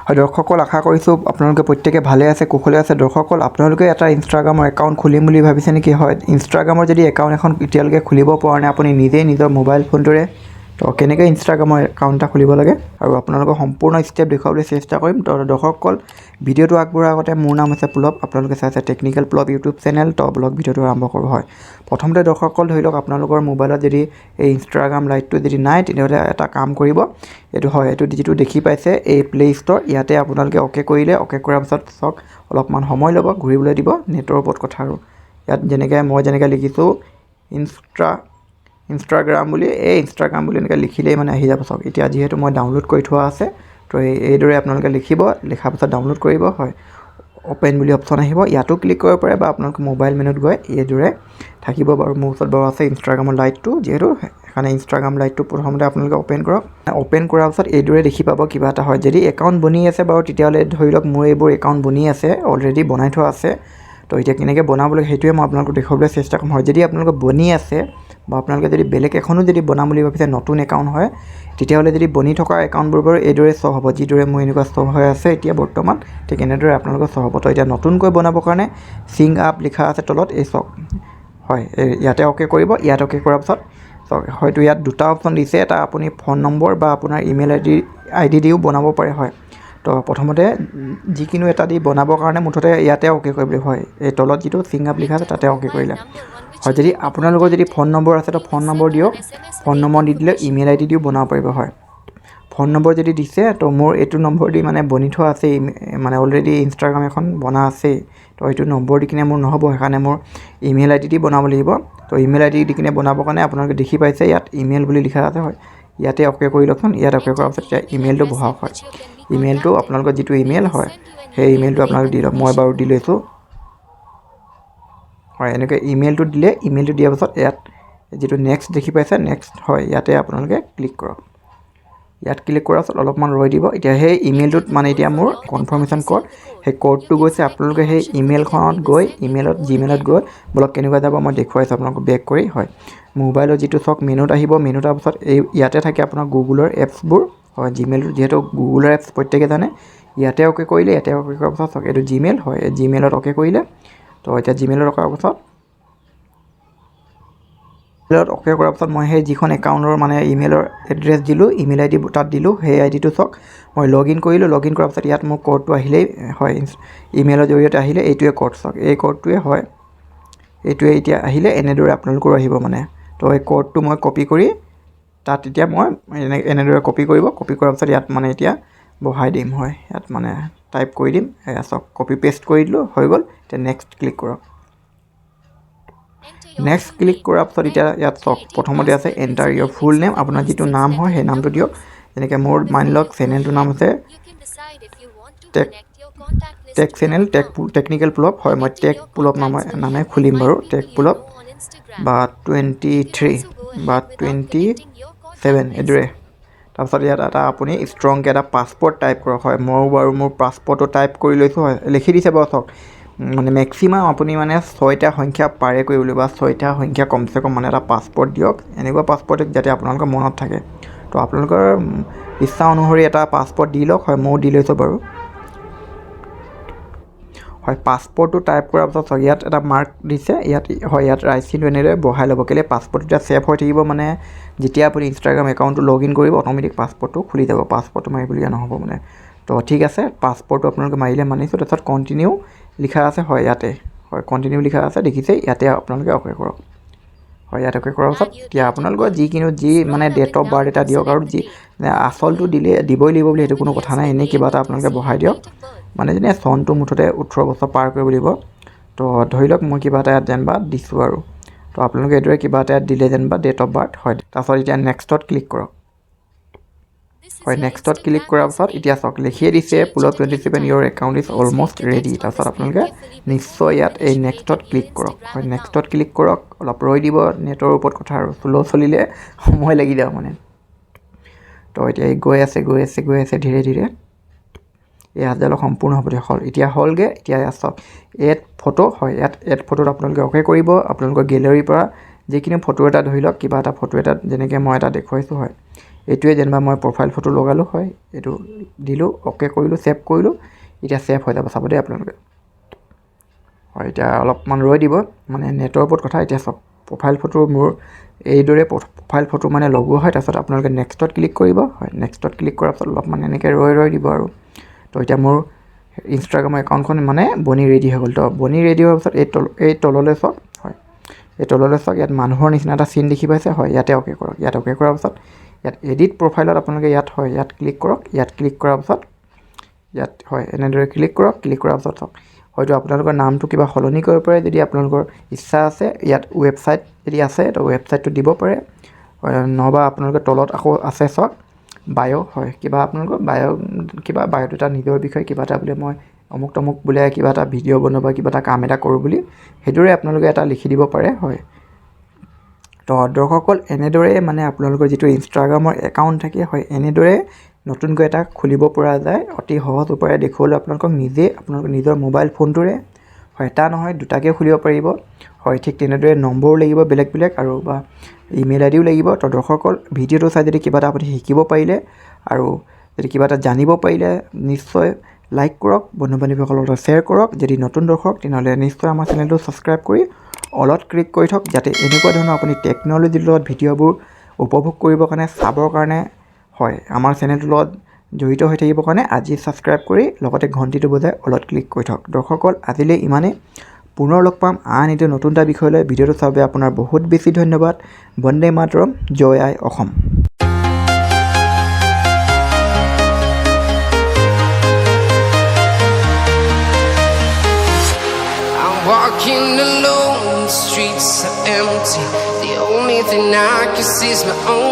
হয় দৰ্শকসকল, আশা কৰিছোঁ আপোনালোকে প্ৰত্যেকে ভালে আছে, কুশলে আছে। দৰ্শকসকল, আপোনালোকে এটা ইনষ্টাগ্ৰামৰ একাউণ্ট খুলিম বুলি ভাবিছে নেকি? হয়, ইনষ্টাগ্ৰামৰ যদি একাউণ্ট এখন এতিয়ালৈকে খুলিব পৰা নাই, আপুনি নিজেই নিজৰ মোবাইল ফোনটোৰে তো কেনেকৈ ইনষ্টাগ্ৰামৰ একাউণ্ট এটা খুলিব লাগে আৰু আপোনালোকক সম্পূৰ্ণ ষ্টেপ দেখুৱাবলৈ চেষ্টা কৰিম। তো দৰ্শকসকল, ভিডিঅ'টো আগবঢ়াৰ আগতে মোৰ নাম হৈছে পুলব, আপোনালোকে চাইছে টেকনিকেল পুলব ইউটিউব চেনেল। তো ব্লগ ভিডিঅ'টো আৰম্ভ কৰোঁ। হয়, প্ৰথমতে দৰ্শকসকল ধৰি লওক আপোনালোকৰ মোবাইলত যদি এই ইনষ্টাগ্ৰাম লাইটটো যদি নাই, তেতিয়াহ'লে এটা কাম কৰিব। এইটো হয়, এইটো যিটো দেখি পাইছে এই প্লে' ষ্ট'ৰ, ইয়াতে আপোনালোকে অ'কে কৰিলে, অ'কে কৰাৰ পিছত চাওক অলপমান সময় ল'ব, ঘূৰিবলৈ দিব, নেটৰ ওপৰত কথা আৰু। ইয়াত মই যেনেকৈ লিখিছোঁ ইনষ্টাগ্ৰাম বুলি, এই ইনষ্টাগ্ৰাম বুলি এনেকৈ লিখিলেই মানে আহি যাব। চাওক এতিয়া যিহেতু মই ডাউনলোড কৰি থোৱা আছে, তো এইদৰে আপোনালোকে লিখিব, লিখাৰ পিছত ডাউনলোড কৰিব। হয়, অ'পেন বুলি অপশ্যন আহিব, ইয়াতো ক্লিক কৰিব পাৰে বা আপোনালোকে মোবাইল মেনুত গৈ এইদৰে থাকিব বাৰু। মোৰ ওচৰত বাৰু আছে ইনষ্টাগ্ৰামৰ লাইটটো, যিহেতু সেইকাৰণে ইনষ্টাগ্ৰাম লাইটটো প্ৰথমতে আপোনালোকে অ'পেন কৰক। অ'পেন কৰাৰ পিছত এইদৰে দেখি পাব কিবা এটা। হয়, যদি একাউণ্ট বনি আছে বাৰু, তেতিয়াহ'লে ধৰি লওক মোৰ এইবোৰ একাউণ্ট বনি আছে, অলৰেডি বনাই থোৱা আছে। তো এতিয়া কেনেকৈ বনাবলৈ সেইটোৱে মই আপোনালোকক দেখুৱাবলৈ চেষ্টা কৰিম। হয়, যদি আপোনালোকৰ বনি আছে বা আপোনালোকে যদি বেলেগ এখনো যদি বনাম বুলি ভাবিছে, নতুন একাউণ্ট হয়, তেতিয়াহ'লে যদি বনি থকা একাউণ্টবোৰ বাৰু এইদৰে শ্ব' হ'ব, যিদৰে মোৰ এনেকুৱা শ্ব' হৈ আছে এতিয়া বৰ্তমান, ঠিক এনেদৰে আপোনালোকৰ শ্ব' হ'ব। তো এতিয়া নতুনকৈ বনাবৰ কাৰণে চিং আপ লিখা আছে তলত, এই চাওক। হয়, ইয়াতে অ'কে কৰিব। ইয়াত অ'কে কৰাৰ পিছত চাওক, হয়তো ইয়াত দুটা অপশ্যন দিছে, এটা আপুনি ফোন নম্বৰ বা আপোনাৰ ইমেইল আইডি দিও বনাব পাৰে। হয়, তো প্ৰথমতে যিকোনো এটা দি বনাবৰ কাৰণে মুঠতে ইয়াতে অ'কে কৰিবলৈ। হয়, এই তলত যিটো চিং আপ লিখা আছে তাতে অ'কে কৰিলে। হয়, যদি আপোনালোকৰ যদি ফোন নম্বৰ আছে তো ফোন নম্বৰ দিয়ক, ফোন নম্বৰ দি দিলে ইমেইল আইডি দিও বনাব পাৰিব। হয়, ফোন নম্বৰ যদি দিছে তো মোৰ এইটো নম্বৰ দি মানে বনি থোৱা আছেই, মানে অলৰেডি ইনষ্টাগ্ৰাম এখন বনা আছেই। তো এইটো নম্বৰ দি কিনে মোৰ নহ'ব, সেইকাৰণে মোৰ ইমেইল আইডি দি বনাব লাগিব। তো ইমেইল আইডি দি কিনে বনাবৰ কাৰণে আপোনালোকে দেখি পাইছে ইয়াত ইমেইল বুলি লিখা আছে। হয়, ইয়াতে অ'কে কৰি লওকচোন। ইয়াত অ'কে কৰাৰ পিছত এতিয়া ইমেইলটো বহাওক। হয়, ইমেইলটো আপোনালোকৰ যিটো ইমেইল হয়, সেই ইমেইলটো আপোনালোকে দি লওক। মই বাৰু দি লৈছোঁ। হয়, এনেকৈ ইমেইলটো দিলে, ইমেইলটো দিয়াৰ পিছত ইয়াত যিটো নেক্সট দেখি পাইছে, নেক্সট হয়, ইয়াতে আপোনালোকে ক্লিক কৰক। ইয়াত ক্লিক কৰাৰ পিছত অলপমান ৰৈ দিব। এতিয়া সেই ইমেইলটোত মানে এতিয়া মোৰ কনফাৰ্মেশ্যন ক'ড, সেই ক'ডটো গৈছে। আপোনালোকে সেই ইমেইলখনত গৈ, জিমেইলত গৈ ব্লগ কেনেকুৱা যাব মই দেখুৱাইছোঁ আপোনালোকক বেক কৰি। হয়, মোবাইলৰ যিটো চাওক মেনুত আহিব, মেনুত অহাৰ পিছত ইয়াতে থাকে আপোনাৰ গুগলৰ এপছবোৰ। হয়, জিমেইলটো যিহেতু গুগলৰ এপছ প্ৰত্যেকে জানে, ইয়াতে অ'কে কৰিলে, ইয়াতে অ'কে কৰাৰ পিছত চাওক এইটো জিমেইল হয়, জিমেইলত অ'কে কৰিলে। তো এতিয়া জিমেইলত কৰাৰ পাছত অ'কে কৰাৰ পিছত মই সেই যিখন একাউণ্টৰ মানে ইমেইলৰ এড্ৰেছ দিলোঁ, ইমেইল আইডি তাত দিলোঁ, সেই আইডিটো চাওক মই লগ ইন কৰিলোঁ। লগ ইন কৰাৰ পিছত ইয়াত মোৰ ক'ডটো আহিলেই। হয়, ইমেইলৰ জৰিয়তে আহিলে, এইটোৱে ক'ড চাওক, এই ক'ডটোৱে হয়, এইটোৱে এতিয়া আহিলে। এনেদৰে আপোনালোকৰো আহিব মানে। তো এই ক'ডটো মই কপি কৰি তাত এতিয়া মই এনেদৰে কপি কৰিব। কপি কৰাৰ পিছত ইয়াত মানে এতিয়া বহাই দিম। হয়, ইয়াত মানে টাইপ কৰি দিম। এয়া চাওক, কপি পেষ্ট কৰি দিলোঁ, হৈ গ'ল। এতিয়া নেক্সট ক্লিক কৰক। নেক্সট ক্লিক কৰাৰ পিছত এতিয়া ইয়াত চাওক প্ৰথমতে আছে এণ্টাৰ ইয়ৰ ফুল নেম, আপোনাৰ যিটো নাম হয় সেই নামটো দিয়ক। যেনেকৈ মোৰ মানি লওক চেনেলটোৰ নাম আছে টেকনিকেল পুলব। হয়, মই টেক পুলব নামে খুলিম বাৰু, টেক পুলব বা 23 বা 27 এইদৰে। তাৰপিছত ইয়াত এটা আপুনি ষ্ট্ৰংকৈ এটা পাছপৰ্ট টাইপ কৰক। হয়, ময়ো বাৰু মোৰ পাছপৰ্টটো টাইপ কৰি লৈছোঁ। হয়, লিখি দিছে বাৰু চাওক, মানে মেক্সিমাম আপুনি মানে 6টা সংখ্যা পাৰে কৰিবলৈ বা 6টা সংখ্যা কমচে কম মানে এটা পাছপৰ্ট দিয়ক, এনেকুৱা পাছপৰ্ট যাতে আপোনালোকৰ মনত থাকে। তো আপোনালোকৰ ইচ্ছা অনুসৰি এটা পাছপৰ্ট দি লওক। হয়, ময়ো দি লৈছোঁ বাৰু। হয়, পাছপৰ্টটো টাইপ কৰাৰ পাছত চাওক ইয়াত এটা মাৰ্ক দিছে, ইয়াত হয়, ইয়াত ৰাইট চিনটো এনেদৰে বহাই ল'ব। কেলৈ পাছপৰ্টটো এতিয়া ছেভ হৈ থাকিব, মানে যেতিয়া আপুনি ইনষ্টাগ্ৰাম একাউণ্টটো লগ ইন কৰিব অট'মেটিক পাছপৰ্টটো খুলি যাব, পাছপৰ্টটো মাৰিবলগীয়া নহ'ব মানে। তো ঠিক আছে, পাছপৰ্টটো আপোনালোকে মাৰিলে মানিছোঁ। তাৰপিছত কণ্টিনিউ লিখা আছে। হয়, ইয়াতে হয়, কণ্টিনিউ লিখা আছে, দেখিছে, ইয়াতে আপোনালোকে অ'কে কৰক। হয়, ইয়াত অ'কে কৰাৰ পাছত এতিয়া আপোনালোকৰ যি মানে ডেট অফ বাৰ্থ এটা দিয়ক, আৰু যি আচলটো দিবই লাগিব বুলি সেইটো কোনো কথা নাই, এনেই কিবা এটা আপোনালোকে বহাই দিয়ক। মানে যেনে চনটো মুঠতে 18 বছৰ পাৰ কৰিব লাগিব। তো ধৰি লওক মই কিবা এটা ইয়াত যেনিবা দিছোঁ আৰু। তো আপোনালোকে এইদৰে কিবা এটা ইয়াত দিলে যেনিবা ডেট অফ বাৰ্থ। হয়, তাৰপাছত এতিয়া নেক্সটত ক্লিক কৰক। হয়, নেক্সটত ক্লিক কৰাৰ পাছত এতিয়া চাওক লিখিয়ে দিছে পুলব 27 ইয়ৰ একাউণ্ট ইজ অলমষ্ট ৰেডি। তাৰপাছত আপোনালোকে নিশ্চয় ইয়াত এই নেক্সটত ক্লিক কৰক। হয়, নেক্সটত ক্লিক কৰক, অলপ ৰৈ দিব, নেটৰ ওপৰত কথা আৰু, শ্ল' চলিলে সময় লাগি যাব মানে। তো এতিয়া গৈ আছে ধীৰে ধীৰে। এই আজালক সম্পূৰ্ণ হ'বলৈ হ'ল, এতিয়া হ'লগৈ। এতিয়া ইয়াত চাওক এড ফটো। হয়, ইয়াত এড ফটোত আপোনালোকে অ'কে কৰিব। আপোনালোকৰ গেলেৰীৰ পৰা যিকোনো ফটো এটা ধৰি লওক, কিবা এটা ফটো এটা, যেনেকৈ মই এটা দেখুৱাইছোঁ। হয়, এইটোৱে যেনিবা মই প্ৰফাইল ফটো লগালোঁ হয়, এইটো দিলোঁ, অ'কে কৰিলোঁ, ছেভ কৰিলোঁ, এতিয়া ছেভ হৈ যাব, চাব দেই আপোনালোকে। হয়, এতিয়া অলপমান ৰৈ দিব, মানে নেটৰ ওপৰত কথা। এতিয়া চাওক, প্ৰফাইল ফটো মোৰ এইদৰে প্ৰফাইল ফটো মানে লগোৱা হয়। তাৰপিছত আপোনালোকে নেক্সটত ক্লিক কৰিব। হয়, নেক্সটত ক্লিক কৰাৰ পাছত অলপমান এনেকৈ ৰৈ দিব আৰু। তো এতিয়া মোৰ ইনষ্টাগ্ৰামৰ একাউণ্টখন মানে বনি ৰেডি হৈ গ'ল। তো বনি ৰেডি হোৱাৰ পাছত এই তললৈ চাওক। হয়, এই তললৈ চাওক, ইয়াত মানুহৰ নিচিনা এটা চিন দেখি পাইছে। হয়, ইয়াতে অ'কে কৰক। ইয়াত অ'কে কৰাৰ পাছত ইয়াত এডিট প্ৰফাইলত আপোনালোকে ইয়াত ক্লিক কৰক। ইয়াত ক্লিক কৰাৰ পাছত ইয়াত হয়, এনেদৰে ক্লিক কৰক। ক্লিক কৰাৰ পাছত চাওক, হয়তো আপোনালোকৰ নামটো কিবা সলনি কৰিব পাৰে যদি আপোনালোকৰ ইচ্ছা আছে। ইয়াত ৱেবছাইট যদি আছে তো ৱেবছাইটটো দিব পাৰে, নহবা আপোনালোকে তলত আকৌ আছে চাওক বায়'। হয়, কিবা আপোনালোকৰ বায়'ডাটা নিজৰ বিষয়ে কিবা এটা বোলে মই অমুক তমুক বোলে কিবা এটা ভিডিঅ' বনাব বা কিবা এটা কাম এটা কৰোঁ বুলি, সেইদৰে আপোনালোকে এটা লিখি দিব পাৰে। হয়, তো দৰ্শকসকল, এনেদৰে মানে আপোনালোকৰ যিটো ইনষ্টাগ্ৰামৰ একাউণ্ট থাকে, হয়, এনেদৰে নতুনকৈ এটা খুলিব পৰা যায়। অতি সহজ উপায়েৰে দেখুৱালোঁ আপোনালোকক, আপোনালোকৰ নিজৰ মোবাইল ফোনটোৰে। হয়, এটা নহয় দুটাকৈ খুলিব পাৰিব। হয়, ঠিক তেনেদৰে নম্বৰো লাগিব বেলেগ বেলেগ, আৰু বা ইমেইল আইডিও লাগিব। তো দৰ্শকসকল, ভিডিঅ'টো চাই যদি কিবা এটা আপুনি শিকিব পাৰিলে আৰু যদি কিবা এটা জানিব পাৰিলে, নিশ্চয় লাইক কৰক, বন্ধু বান্ধৱীসকলৰ লগত শ্বেয়াৰ কৰক। যদি নতুন দৰ্শক তেনেহ'লে নিশ্চয় আমাৰ চেনেলটো ছাবস্ক্ৰাইব কৰি অলত ক্লিক কৰি থওক, যাতে এনেকুৱা ধৰণৰ আপুনি টেকন'লজিৰ লগত ভিডিঅ'বোৰ উপভোগ কৰিবৰ কাৰণে, চাবৰ কাৰণে, হয়, আমাৰ চেনেলটোৰ লগত জড়িত হৈ থাকিবৰ কাৰণে আজি ছাবস্ক্ৰাইব কৰি লগতে ঘণ্টিটো বজাই অলত ক্লিক কৰি থওক। দৰ্শকসকল, আজিলৈ ইমানেই। পুনৰ লগ পাম আন এটি নতুন এটা বিষয় লৈ। ভিডিঅ'টো চাবলৈ আপোনাৰ বহুত বেছি ধন্যবাদ। বন্দে মাতৰম, জয় আই Assam. Walking alone, the streets are empty. The only thing I can see is my own